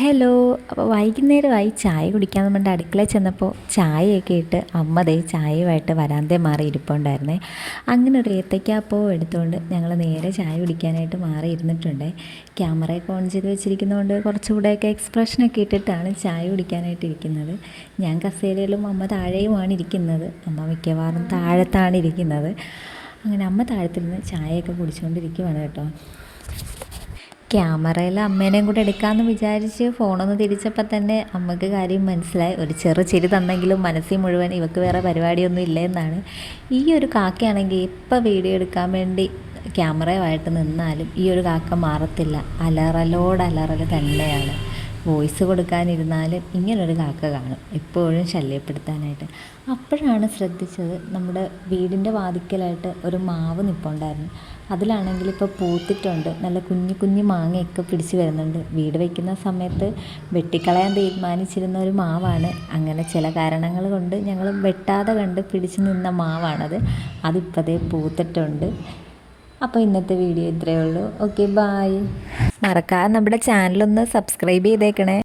Hello. അപ്പോൾ വൈകുന്നേരമായി ചായ കുടിക്കാമെന്ന് പറഞ്ഞിട്ട് അടുക്കളയിൽ ചെന്നപ്പോൾ ചായയൊക്കെ ഇട്ട് അമ്മ ദേ ചായയുമായിട്ട് വരാന്തേ മാറി ഇരിപ്പുണ്ടായിരുന്നേ. അങ്ങനെ ഒരു ഏത്തയ്ക്കാപ്പവും എടുത്തുകൊണ്ട് ഞങ്ങൾ നേരെ ചായ കുടിക്കാനായിട്ട് മാറി ഇരുന്നിട്ടുണ്ട്. ക്യാമറയൊക്കെ ഓൺ ചെയ്ത് വെച്ചിരിക്കുന്നതുകൊണ്ട് കുറച്ചുകൂടെയൊക്കെ എക്സ്പ്രഷനൊക്കെ ഇട്ടിട്ടാണ് ചായ കുടിക്കാനായിട്ട് ഇരിക്കുന്നത്. ഞാൻ കസേരയിലും അമ്മ താഴെയുമാണ് ഇരിക്കുന്നത്. അമ്മ മിക്കവാറും താഴത്താണ് ഇരിക്കുന്നത്. അങ്ങനെ അമ്മ താഴത്തിരുന്ന് ചായയൊക്കെ കുടിച്ചുകൊണ്ടിരിക്കുവാണ് കേട്ടോ. ക്യാമറയിൽ അമ്മേനെയും കൂടെ എടുക്കാമെന്ന് വിചാരിച്ച് ഫോണൊന്ന് തിരിച്ചപ്പോൾ തന്നെ അമ്മക്ക് കാര്യം മനസ്സിലായി. ഒരു ചിരി തന്നെങ്കിലും മനസ്സിൽ മുഴുവൻ ഇവക്ക് വേറെ പരിപാടിയൊന്നും ഇല്ലെന്നാണ്. ഈ ഒരു കാക്കയാണെങ്കിൽ ഇപ്പോൾ വീഡിയോ എടുക്കാൻ വേണ്ടി ക്യാമറയുമായിട്ട് നിന്നാലും ഈ ഒരു കാക്ക മാറത്തില്ല. അലറൽ തന്നെയാണ്. വോയിസ് കൊടുക്കാനിരുന്നാലും ഇങ്ങനൊരു കാക്ക കാണും എപ്പോഴും ശല്യപ്പെടുത്താനായിട്ട്. അപ്പോഴാണ് ശ്രദ്ധിച്ചത്, നമ്മുടെ വീടിൻ്റെ വാതിക്കലായിട്ട് ഒരു മാവ് നിൽപ്പുണ്ടായിരുന്നു. അതിലാണെങ്കിൽ ഇപ്പോൾ പൂത്തിട്ടുണ്ട്. നല്ല കുഞ്ഞു മാങ്ങയൊക്കെ പിടിച്ച് വരുന്നുണ്ട്. വീട് വയ്ക്കുന്ന സമയത്ത് വെട്ടിക്കളയാൻ തീരുമാനിച്ചിരുന്ന ഒരു മാവാണ്. അങ്ങനെ ചില കാരണങ്ങൾ കൊണ്ട് ഞങ്ങൾ വെട്ടാതെ കണ്ട് പിടിച്ച് നിന്ന മാവാണത്. അതിപ്പോഴേ പൂത്തിട്ടുണ്ട്. അപ്പോൾ ഇന്നത്തെ വീഡിയോ ഇത്രയേ ഉള്ളൂ. Okay, bye. മറക്കാതെ നമ്മുടെ ചാനലൊന്ന് സബ്സ്ക്രൈബ് ചെയ്തേക്കണേ.